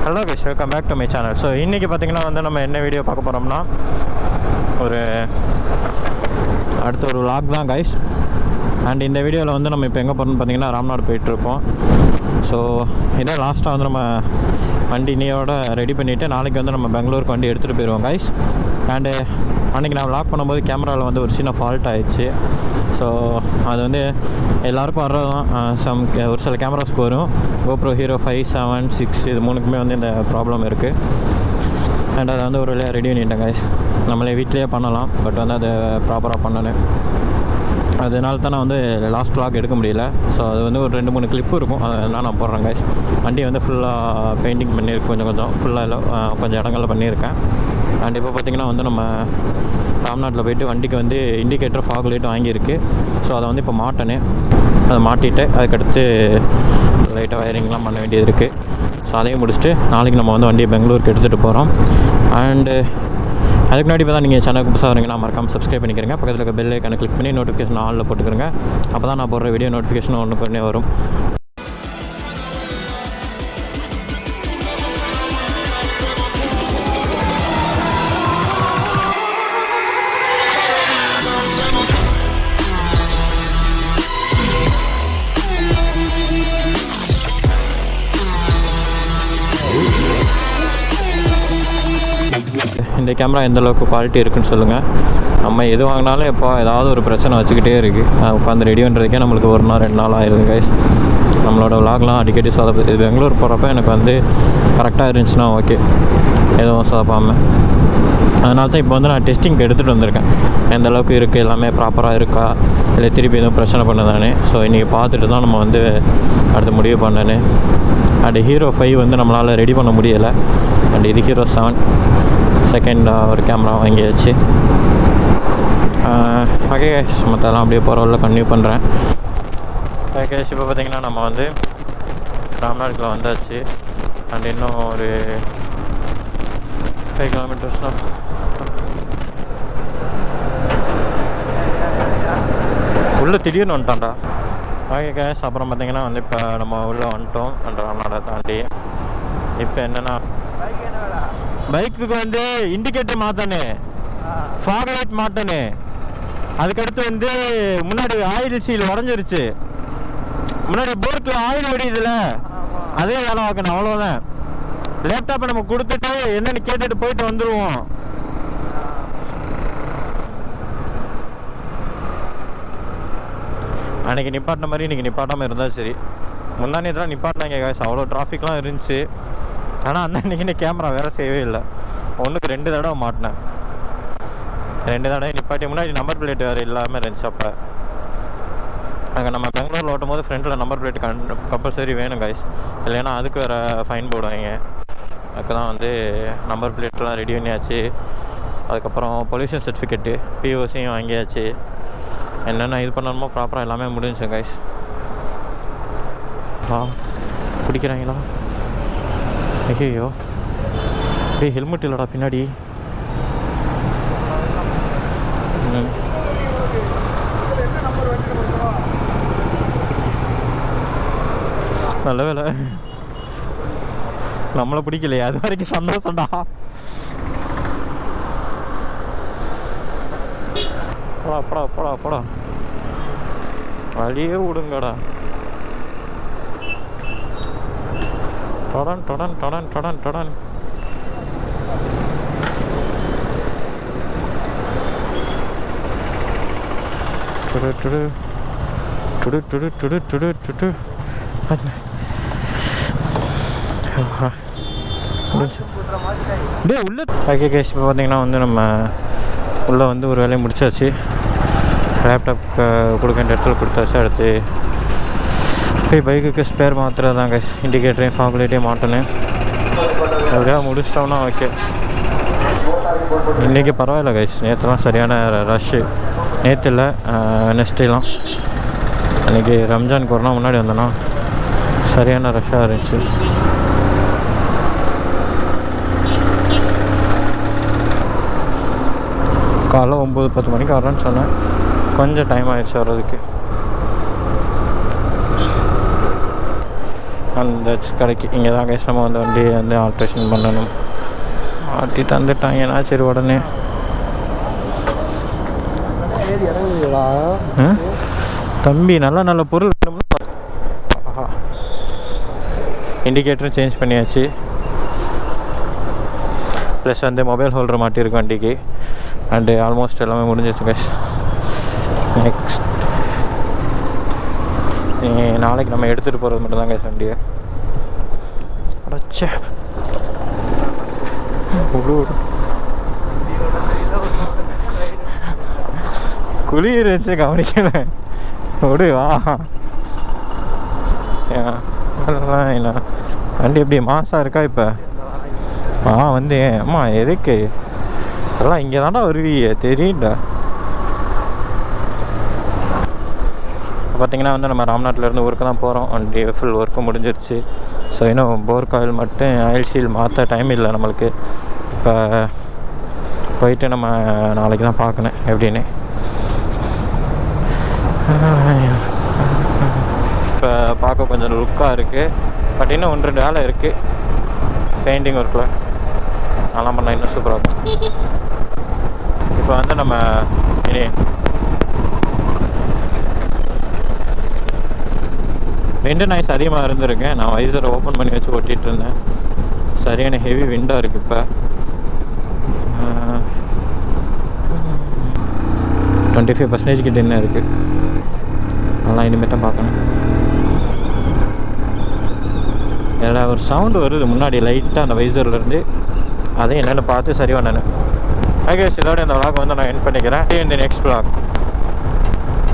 Hello guys, welcome back to my channel. So இன்றைக்கி பார்த்திங்கன்னா வந்து நம்ம என்ன வீடியோ பார்க்க போகிறோம்னா அடுத்த ஒரு vlog தான் கைஸ். அண்ட் இந்த வீடியோவில் வந்து நம்ம இப்போ எங்கே போகிறோம்னு பார்த்திங்கன்னா ராம்நாடு போயிட்டுருக்கோம். ஸோ இதே லாஸ்ட்டாக வந்து நம்ம வண்டி இன்னையோட ரெடி பண்ணிவிட்டு நாளைக்கு வந்து நம்ம பெங்களூருக்கு வண்டி எடுத்துகிட்டு போயிடுவோம் கைஸ். அண்டு அன்றைக்கி நான் vlog பண்ணும்போது கேமராவில் வந்து ஒரு சின்ன ஃபால்ட் ஆகிடுச்சு. ஸோ அது வந்து எல்லாருக்கும் வர்றது தான். ஒரு சில கேமராஸ்க்கு வரும். GoPro Hero 5, 7, 6 இது மூணுக்குமே வந்து இந்த ப்ராப்ளம் இருக்குது. அண்ட் அதை வந்து ஒரு வழியாக ரெடி பண்ணிட்டேன் கைஸ். நம்மளே வீட்லேயே பண்ணலாம், பட் வந்து அதை ப்ராப்பராக பண்ணணும். அதனால தான் நான் வந்து லாஸ்ட் vlog எடுக்க முடியல. ஸோ அது வந்து ஒரு 2-3 கிளிப்பு இருக்கும், அதெல்லாம் நான் போடுறேன் கைஸ். வண்டி வந்து ஃபுல்லாக பெயிண்டிங் பண்ணியிருக்கேன், கொஞ்சம் ஃபுல்லாக கொஞ்சம் இடங்களில் பண்ணியிருக்கேன். அண்ட் இப்போ பார்த்திங்கன்னா வந்து நம்ம ராம்நாட்டில் போய்ட்டு வண்டிக்கு வந்து இண்டிகேட்டர் ஃபாக் லைட் வாங்கியிருக்கு. ஸோ அதை வந்து இப்போ மாட்டேனே, அதை மாட்டிட்டு அதுக்கடுத்து லைட்டாக வயரிங்லாம் பண்ண வேண்டியது இருக்குது. ஸோ அதையும் முடிச்சுட்டு நாளைக்கு நம்ம வந்து வண்டியை பெங்களூருக்கு எடுத்துகிட்டு போகிறோம். அண்டு அதுக்கு முன்னாடி இப்போ தான் நீங்கள் சேனலுக்கு புதுசாக வரீங்கன்னா மறக்காமல் சப்ஸ்கிரைப் பண்ணிக்கிறேங்க. பக்கத்தில் இருக்க பெல் ஐக்கானை கிளிக் பண்ணி நோட்டிஃபிகேஷன் ஆனில் போட்டுக்கிறேங்க. அப்போ தான் நான் போடுற வீடியோ நோட்டிஃபிகேஷன் ஒன்றுக்கு வரும். இந்த கேமரா எந்த அளவுக்கு குவாலிட்டி இருக்குன்னு சொல்லுங்கள். நம்ம எது வாங்கினாலும் இப்போ ஏதாவது ஒரு பிரச்சனை வச்சுக்கிட்டே இருக்குது. உட்காந்து ரெடி பண்ணுறதுக்கே நம்மளுக்கு 1 நாள் 2 நாள் ஆயிடுது கைஸ். நம்மளோட விலாக்லாம் அடிக்கடி சொதப்பு. இது பெங்களூர் போகிறப்ப எனக்கு வந்து கரெக்டாக இருந்துச்சுன்னா ஓகே, எதுவும் சொதப்பாமல். அதனால தான் இப்போ வந்து நான் டெஸ்டிங்க்கு எடுத்துகிட்டு வந்திருக்கேன். எந்த அளவுக்கு இருக்குது, எல்லாமே ப்ராப்பராக இருக்கா, இல்லை திருப்பி எதுவும் பிரச்சனை பண்ணுதானே. ஸோ இன்றைக்கி பார்த்துட்டு தான் நம்ம வந்து அடுத்து முடிவு பண்ணனே. அண்ட் Hero 5 வந்து நம்மளால் ரெடி பண்ண முடியலை. அண்ட் இது Hero 7 செகண்ட் ஒரு கேமரா வாங்கியாச்சு. ஓகே கேஷ், மற்றெல்லாம் அப்படியே போகிறவரில் கன்டினியூ பண்ணுறேன். ஓகே கேஷ், இப்போ பார்த்திங்கன்னா நம்ம வந்து ராம்நாடுக்குள்ள வந்தாச்சு. அண்ட் இன்னும் ஒரு 5 கிலோமீட்டர்ஸ் தான். உள்ளே திடீர்னு வந்துட்டான்டா. ஓகே கேஷ், அப்புறம் பார்த்திங்கன்னா வந்து இப்போ நம்ம உள்ளே வந்துட்டோம் அந்த ராம்நாடை தாண்டி. இப்போ என்னென்னா பைக்குக்கு வந்து இண்டிகேட்டர் மாற்றணு, ஃபாக் லைட் மாற்றணு, அதுக்கடுத்து வந்து முன்னாடி ஆயில் சீல் உடஞ்சிருச்சு. முன்னாடி போர்க்கில் ஆயில் வடியுதுல, அதே வேலை பார்க்கணும், அவ்வளோதான். லேப்டாப்பை நம்ம கொடுத்துட்டு என்னென்னு கேட்டுட்டு போயிட்டு வந்துடுவோம். அன்றைக்கி நிப்பாட்டின மாதிரி இன்றைக்கி நிப்பாட்டாமல் இருந்தால் சரி. முந்தானே இதெல்லாம் நிப்பாட்டினாங்க காசு, அவ்வளோ டிராஃபிக்லாம் இருந்துச்சு. ஆனால் அன்றைக்கி கேமரா வேறு செய்யவே இல்லை. 1க்கு 2 தடவை மாட்டினேன். 2 தடவை நிப்பாட்டி முன்னாடி நம்பர் பிளேட் வேறு இல்லாமல் இருந்துச்சு. அப்போ அங்கே நம்ம பெங்களூரில் ஓட்டும் போது ஃப்ரண்ட்டில் நம்பர் பிளேட் கம்பல்சரி வேணும் கைஸ், இல்லைன்னா அதுக்கு வேறு ஃபைன் போடுவாங்க. அதுக்கு தான் வந்து நம்பர் பிளேட்லாம் ரெடி பண்ணியாச்சு. அதுக்கப்புறம் பொல்யூஷன் சர்டிஃபிகேட்டு POCயும் வாங்கியாச்சு. என்னென்ன இது பண்ணணுமோ ப்ராப்பராக எல்லாமே முடிஞ்சிச்சு கைஸ். பிடிக்கிறாங்களா? ஐயோ, டேய் ஹெல்மெட் இல்லைடா பின்னாடி. நல்ல வேலை நம்மளை பிடிக்கலையே, அது வரைக்கும் சந்தோஷம்டா. போடா போடா போடா போடா, வழியே விடுங்கடா. டொடன் டொடன் டொடன் டொடன் டொடன். டுடு டுடு டுடு டுடு டுடு டுடு டுடு. டே உள்ள. ஓகே கேஷ், இப்போ பார்த்தீங்கன்னா வந்து நம்ம உள்ளே வந்து ஒரு வேலையை முடிச்சாச்சு. லேப்டாப் கொடுக்க வேண்டிய இடத்துல கொடுத்தாச்சு. அடுத்து போய் பைக்குக்கு ஸ்பேர் மாத்திரம் தான் கைஸ். இண்டிகேட்டரையும் ஃபாக் லைட்டையும் மாட்டணும். எப்படியா முடிச்சிட்டோம்னா ஓகே. இன்றைக்கி பரவாயில்ல கைஸ், நேற்றுலாம் சரியான ரஷ்ஷு. நேற்று இல்லை, நெக்ஸ்டேலாம். அன்றைக்கி ரம்ஜானுக்கு ஒரு நாள் முன்னாடி வந்தோன்னா சரியான ரஷ்ஷாக இருந்துச்சு. காலைல 9-10 மணிக்கு வரேன்னு சொன்னேன். கொஞ்சம் டைம் ஆகிடுச்சு வர்றதுக்கு. அந்த கடைக்கு. இங்கே தான் கைஸ் நம்ம வந்து வண்டியை வந்து ஆல்ட்ரேஷன் பண்ணணும். மாட்டி தந்துட்டாங்கன்னா சரி உடனே தம்பி நல்ல நல்ல பொருள் இண்டிகேட்டரும் சேஞ்ச் பண்ணியாச்சு. ப்ளஸ் வந்து மொபைல் ஹோல்டர் மாட்டியிருக்கு வண்டிக்கு. அண்டு ஆல்மோஸ்ட் எல்லாமே முடிஞ்சிச்சு கைஸ். நெக்ஸ்ட் நாளைக்கு நம்ம எடுத்துகிட்டு போகிறது மட்டும் தான் கைஸ் வண்டியை. அடச்சே குளிர் வச்சு கவனிக்கல விடுவா. அதெல்லாம் இல்லை. வண்டி எப்படி மாசாக இருக்கா இப்போ? வந்து அம்மா எதுக்கு அதெல்லாம் இங்கே தாண்டா வருவீங்க தெரியும்டா. பார்த்திங்கன்னா வந்து நம்ம ராம்நாட்டிலேருந்து ஊருக்கு தான் போகிறோம். வண்டி ஃபுல் ஒர்க்கு முடிஞ்சிருச்சு. ஸோ இன்னும் போர் காயில் மட்டும் ஆயில் சீல் மாற்ற டைம் இல்லை நம்மளுக்கு. இப்போ போயிட்டு நம்ம நாளைக்கு தான் பார்க்கணும் எப்படின்னு. இப்போ பார்க்க கொஞ்சம் லுக்காக இருக்குது. பட் இன்னும் 1-2 வேலை இருக்குது பெயிண்டிங் ஒர்க்கில். அதெல்லாம் பண்ணால் இன்னும் சூப்பராக இருக்கும். இப்போ வந்து நம்ம இனி விண்டு நாய்ஸ் அதிகமாக இருந்திருக்கு. நான் வைசரை ஓப்பன் பண்ணி வச்சு ஓட்டிகிட்டு இருந்தேன். சரியான ஹெவி விண்டாக இருக்குது. இப்போ 25% கிட்ட என்ன இருக்குது. அதெல்லாம் இனிமேல் தான் பார்க்கணும். இதில் ஒரு சவுண்டு வருது முன்னாடி லைட்டாக அந்த வைசர்லேருந்து. அதையும் என்னென்னு பார்த்து சரி பண்ணணும். ஓகே, இதோட இந்த vlog வந்து நான் எண்ட் பண்ணிக்கிறேன். இந்த நெக்ஸ்ட் vlog.